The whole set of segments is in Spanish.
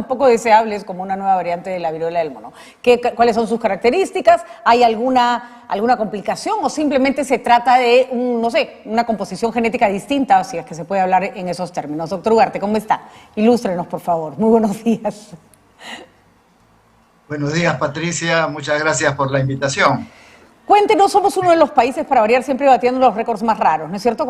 tan poco deseables como una nueva variante de la viruela del mono. ¿Cuáles son sus características? ¿Hay alguna complicación o simplemente se trata de, no sé, una composición genética distinta, si es que se puede hablar en esos términos? Doctor Ugarte, ¿cómo está? Ilústrenos, por favor. Muy buenos días. Buenos días, Patricia. Muchas gracias por la invitación. Cuéntenos, somos uno de los países, para variar, siempre batiendo los récords más raros, ¿no es cierto?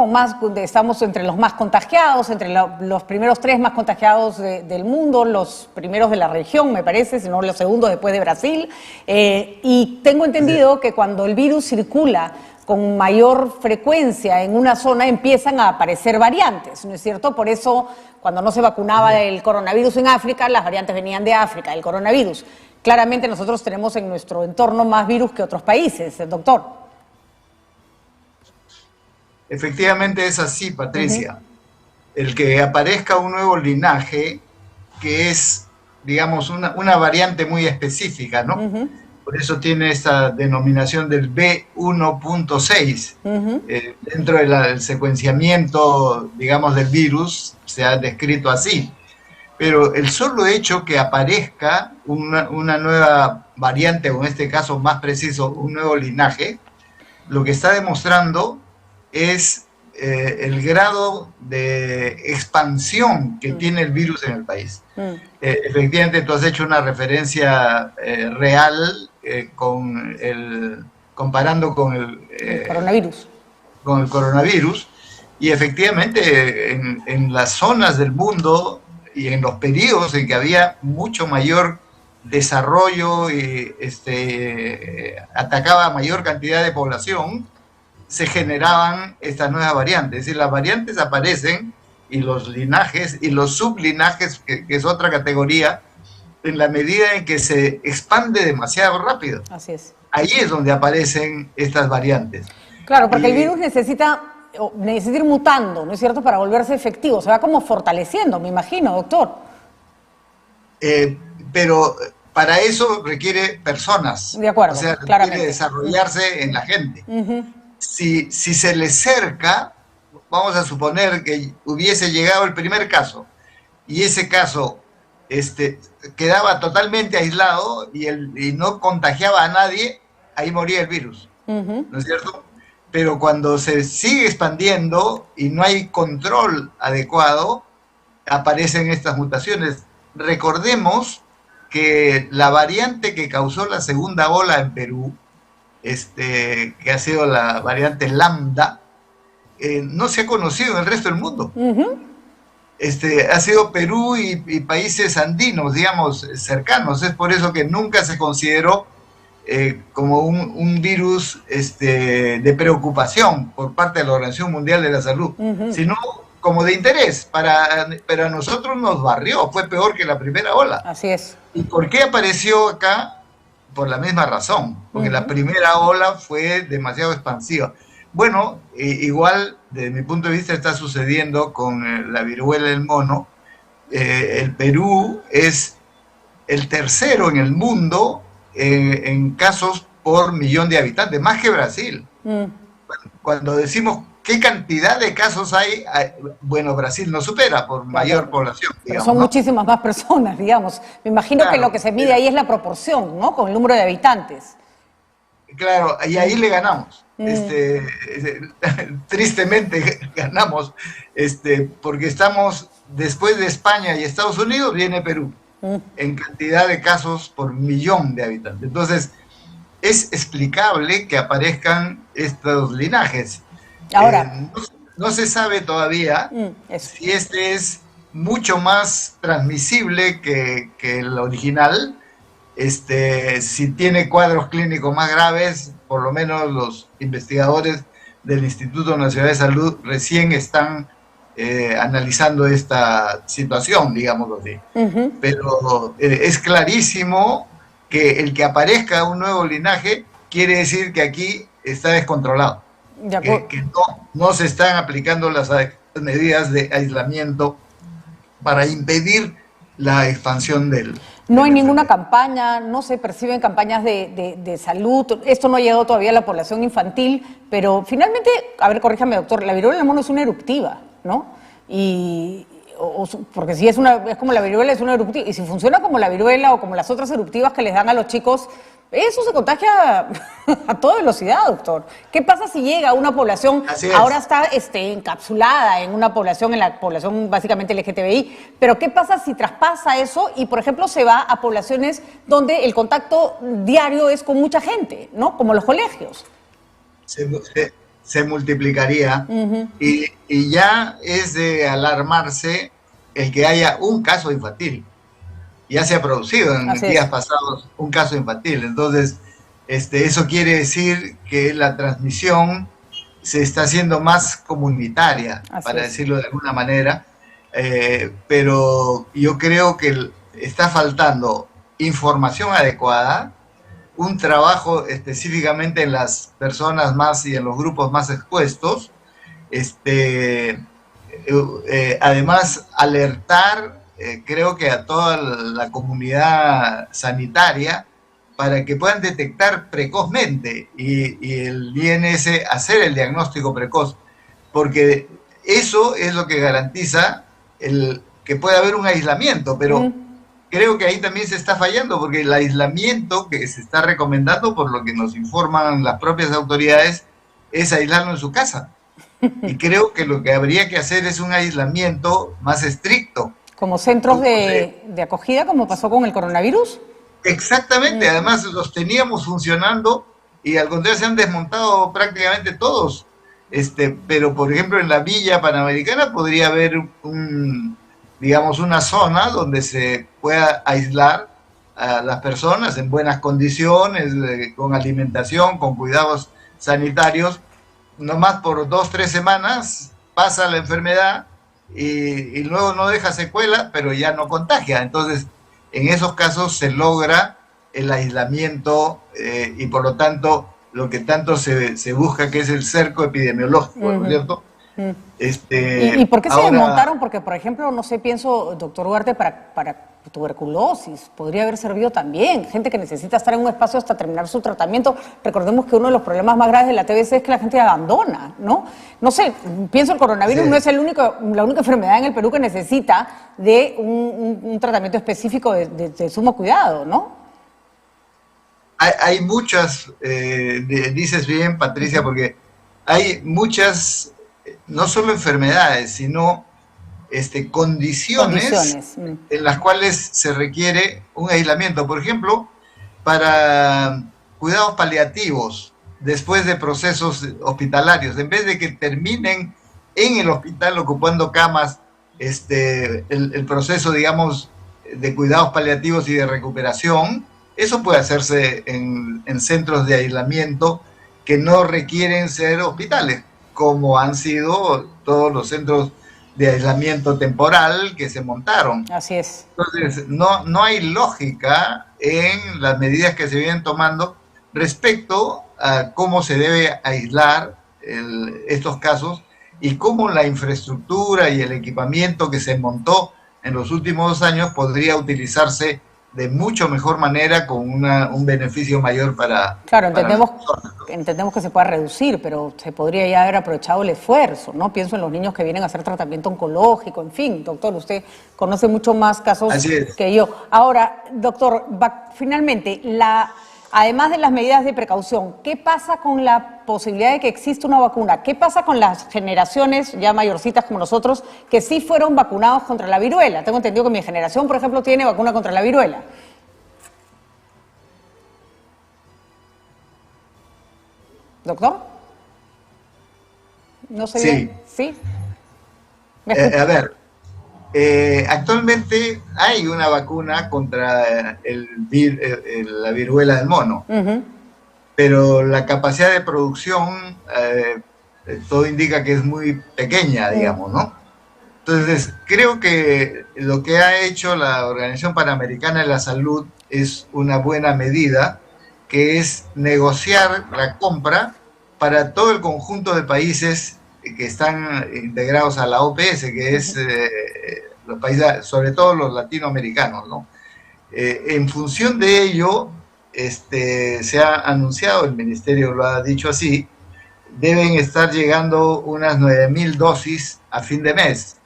Estamos entre los más contagiados, entre los primeros 3 más contagiados del mundo, los primeros de la región, me parece, si no los segundos después de Brasil. Y tengo entendido que cuando el virus circula con mayor frecuencia en una zona empiezan a aparecer variantes, ¿no es cierto? Por eso, cuando no se vacunaba del coronavirus en África, las variantes venían de África, el coronavirus. Claramente nosotros tenemos en nuestro entorno más virus que otros países, doctor. Efectivamente es así, Patricia. El que aparezca un nuevo linaje que es, digamos, una variante muy específica, ¿no? Por eso tiene esta denominación del B1.6. Dentro del secuenciamiento, digamos, del virus se ha descrito así. Pero el solo hecho que aparezca una nueva variante, o en este caso más preciso, un nuevo linaje, lo que está demostrando es el grado de expansión que tiene el virus en el país. Efectivamente, tú has hecho una referencia real comparando con el coronavirus. Con el coronavirus, y efectivamente en las zonas del mundo y en los periodos en que había mucho mayor desarrollo y atacaba a mayor cantidad de población, se generaban estas nuevas variantes. Es decir, las variantes aparecen y los linajes y los sublinajes, que es otra categoría, en la medida en que se expande demasiado rápido. Así es. Ahí es donde aparecen estas variantes. Claro, porque el virus necesita ir mutando, ¿no es cierto?, para volverse efectivo. Se va como fortaleciendo, me imagino, doctor. Pero para eso requiere personas. De acuerdo, o sea, requiere desarrollarse en la gente. Si se le cerca, vamos a suponer que hubiese llegado el primer caso, y ese caso quedaba totalmente aislado y no contagiaba a nadie, ahí moría el virus, ¿no es cierto? Pero cuando se sigue expandiendo y no hay control adecuado, aparecen estas mutaciones. Recordemos que la variante que causó la segunda ola en Perú, que ha sido la variante Lambda, no se ha conocido en el resto del mundo. Ha sido Perú y países andinos, digamos, cercanos. Es por eso que nunca se consideró como un virus de preocupación por parte de la Organización Mundial de la Salud, sino como de interés. Pero a nosotros nos barrió, fue peor que la primera ola. Así es. ¿Y por qué apareció acá? Por la misma razón, porque la primera ola fue demasiado expansiva. Bueno, igual, desde mi punto de vista, está sucediendo con la viruela del mono. El Perú es el tercero en el mundo en casos por millón de habitantes, más que Brasil. Cuando decimos qué cantidad de casos hay, bueno, Brasil no supera por mayor población. Pero digamos, son muchísimas más personas, digamos. Me imagino que lo que se mide ahí es la proporción, ¿no?, con el número de habitantes. Claro, y ahí le ganamos. Tristemente ganamos, porque estamos, después de España y Estados Unidos, viene Perú, en cantidad de casos por millón de habitantes. Entonces, es explicable que aparezcan estos linajes. Ahora, no se sabe todavía si es mucho más transmisible que el original, si tiene cuadros clínicos más graves. Por lo menos los investigadores del Instituto Nacional de Salud recién están analizando esta situación, digámoslo así. Pero es clarísimo que el que aparezca un nuevo linaje quiere decir que aquí está descontrolado, que no se están aplicando las medidas de aislamiento para impedir la expansión del... No hay ninguna campaña, no se perciben campañas de salud. Esto no ha llegado todavía a la población infantil, pero finalmente, a ver, corríjame, doctor, la viruela del mono es una eruptiva, ¿no? Y porque si es como la viruela, es una eruptiva, y si funciona como la viruela o como las otras eruptivas que les dan a los chicos, eso se contagia a toda velocidad, doctor. ¿Qué pasa si llega a una población, ahora está encapsulada en una población, en la población básicamente LGTBI, pero qué pasa si traspasa eso y, por ejemplo, se va a poblaciones donde el contacto diario es con mucha gente, ¿no? Como los colegios. Se multiplicaría y ya es de alarmarse el que haya un caso infantil. Ya se ha producido en días pasados un caso infantil. Entonces, eso quiere decir que la transmisión se está haciendo más comunitaria, para decirlo de alguna manera, pero yo creo que está faltando información adecuada, un trabajo específicamente en las personas más y en los grupos más expuestos, además alertar creo que a toda la comunidad sanitaria para que puedan detectar precozmente y el INS hacer el diagnóstico precoz, porque eso es lo que garantiza que pueda haber un aislamiento, pero creo que ahí también se está fallando, porque el aislamiento que se está recomendando, por lo que nos informan las propias autoridades, es aislarlo en su casa. Y creo que lo que habría que hacer es un aislamiento más estricto. ¿Como centros de acogida, como pasó con el coronavirus? Exactamente, además los teníamos funcionando y al contrario se han desmontado prácticamente todos. Pero por ejemplo en la Villa Panamericana podría haber digamos una zona donde se pueda aislar a las personas en buenas condiciones, con alimentación, con cuidados sanitarios, nomás por 2 o 3 semanas pasa la enfermedad y luego no deja secuela, pero ya no contagia. Entonces, en esos casos se logra el aislamiento y por lo tanto lo que tanto se busca, que es el cerco epidemiológico, ¿no es cierto? ¿Y por qué se desmontaron? Porque, por ejemplo, no sé, pienso, doctor Ugarte, para tuberculosis podría haber servido también. Gente que necesita estar en un espacio hasta terminar su tratamiento. Recordemos que uno de los problemas más graves de la TBC es que la gente abandona, ¿no? No sé, pienso el coronavirus no es la única enfermedad en el Perú que necesita de un tratamiento específico de sumo cuidado, ¿no? Hay muchas, dices bien, Patricia, porque hay muchas, no solo enfermedades, sino condiciones en las cuales se requiere un aislamiento. Por ejemplo, para cuidados paliativos, después de procesos hospitalarios, en vez de que terminen en el hospital ocupando camas, el proceso, digamos, de cuidados paliativos y de recuperación, eso puede hacerse en centros de aislamiento que no requieren ser hospitales, como han sido todos los centros de aislamiento temporal que se montaron. Así es. Entonces, no hay lógica en las medidas que se vienen tomando respecto a cómo se debe aislar estos casos y cómo la infraestructura y el equipamiento que se montó en los últimos 2 años podría utilizarse de mucho mejor manera con un beneficio mayor para... Claro, entendemos que se pueda reducir, pero se podría ya haber aprovechado el esfuerzo, ¿no? Pienso en los niños que vienen a hacer tratamiento oncológico, en fin, doctor, usted conoce mucho más casos que yo. Ahora, doctor, finalmente, además de las medidas de precaución, ¿qué pasa con la posibilidad de que exista una vacuna? ¿Qué pasa con las generaciones ya mayorcitas como nosotros que sí fueron vacunados contra la viruela? Tengo entendido que mi generación, por ejemplo, tiene vacuna contra la viruela. ¿Doctor? No sé bien. ¿Sí? A ver, actualmente hay una vacuna contra la viruela del mono, pero la capacidad de producción, todo indica que es muy pequeña, digamos, ¿no? Entonces, creo que lo que ha hecho la Organización Panamericana de la Salud es una buena medida, que es negociar la compra para todo el conjunto de países que están integrados a la OPS, que es los países, sobre todo los latinoamericanos, ¿no? En función de ello, se ha anunciado, el ministerio lo ha dicho así, deben estar llegando unas 9.000 dosis a fin de mes.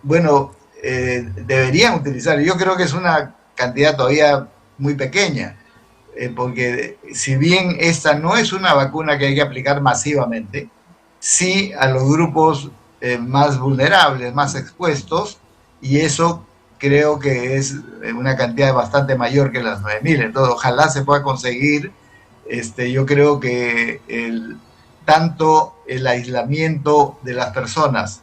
Bueno, deberían utilizar. Yo creo que es una cantidad todavía muy pequeña, porque si bien esta no es una vacuna que hay que aplicar masivamente, sí a los grupos más vulnerables, más expuestos, y eso creo que es una cantidad bastante mayor que las 9.000. Entonces, ojalá se pueda conseguir. Yo creo que tanto el aislamiento de las personas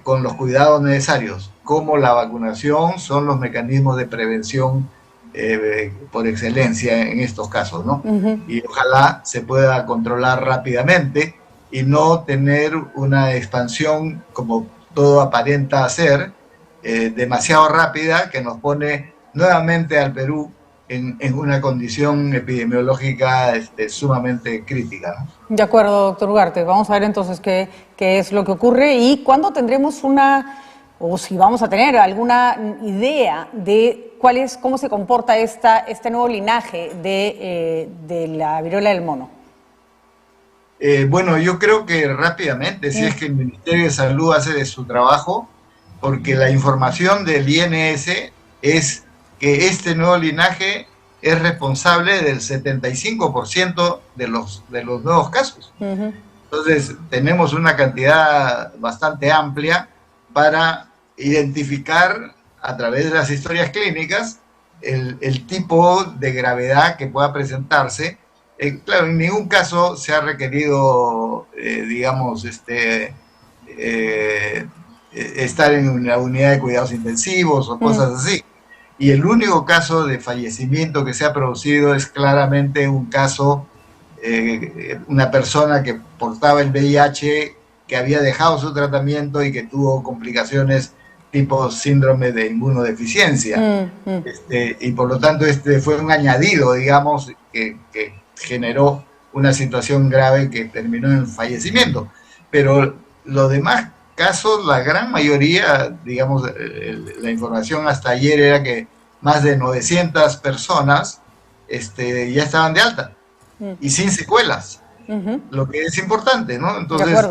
con los cuidados necesarios como la vacunación son los mecanismos de prevención por excelencia en estos casos, ¿no? Y ojalá se pueda controlar rápidamente y no tener una expansión, como todo aparenta ser, demasiado rápida, que nos pone nuevamente al Perú en una condición epidemiológica sumamente crítica, ¿no? De acuerdo, doctor Ugarte. Vamos a ver entonces qué es lo que ocurre y cuándo tendremos o si vamos a tener alguna idea de cómo se comporta este nuevo linaje de la viruela del mono. Bueno, yo creo que rápidamente, si es que el Ministerio de Salud hace de su trabajo, porque la información del INS es que este nuevo linaje es responsable del 75% de los nuevos casos. Entonces, tenemos una cantidad bastante amplia para identificar a través de las historias clínicas el tipo de gravedad que pueda presentarse. Claro, en ningún caso se ha requerido, digamos, estar en una unidad de cuidados intensivos o cosas así. Y el único caso de fallecimiento que se ha producido es claramente un caso, una persona que portaba el VIH, que había dejado su tratamiento y que tuvo complicaciones tipo síndrome de inmunodeficiencia. Y por lo tanto fue un añadido, digamos, que generó una situación grave que terminó en fallecimiento. Pero los demás casos, la gran mayoría, digamos, la información hasta ayer era que más de 900 personas ya estaban de alta y sin secuelas, lo que es importante, ¿no? Entonces,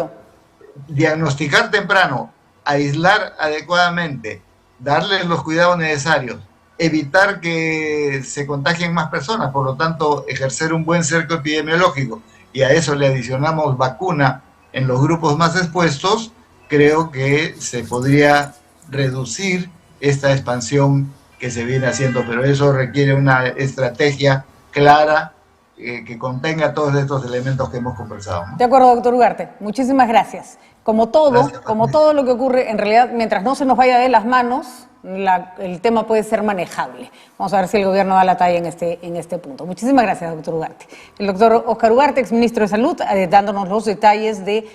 diagnosticar temprano, aislar adecuadamente, darles los cuidados necesarios, evitar que se contagien más personas, por lo tanto, ejercer un buen cerco epidemiológico, y a eso le adicionamos vacuna en los grupos más expuestos, creo que se podría reducir esta expansión que se viene haciendo, pero eso requiere una estrategia clara que contenga todos estos elementos que hemos conversado, ¿no? De acuerdo, doctor Ugarte. Muchísimas gracias. Como todo lo que ocurre, en realidad, mientras no se nos vaya de las manos, el tema puede ser manejable. Vamos a ver si el gobierno da la talla en este punto. Muchísimas gracias, doctor Ugarte. El doctor Óscar Ugarte, exministro de Salud, dándonos los detalles de